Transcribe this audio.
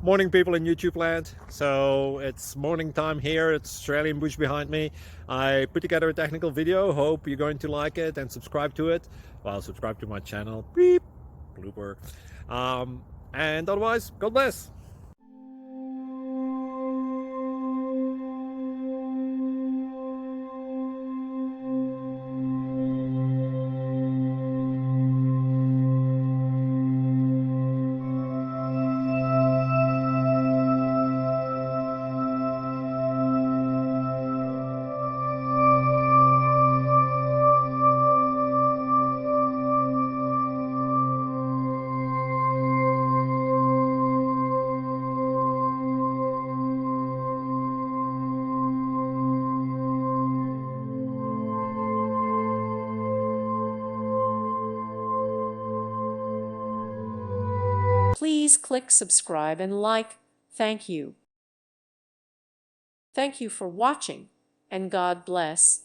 Morning, people in YouTube land. So it's morning time here. It's Australian bush behind me. I put together a technical video. Hope you're going to like it and subscribe to it. Well, subscribe to my channel. Beep, blooper. And otherwise, God bless. Please click subscribe and like. Thank you. Thank you for watching, and God bless.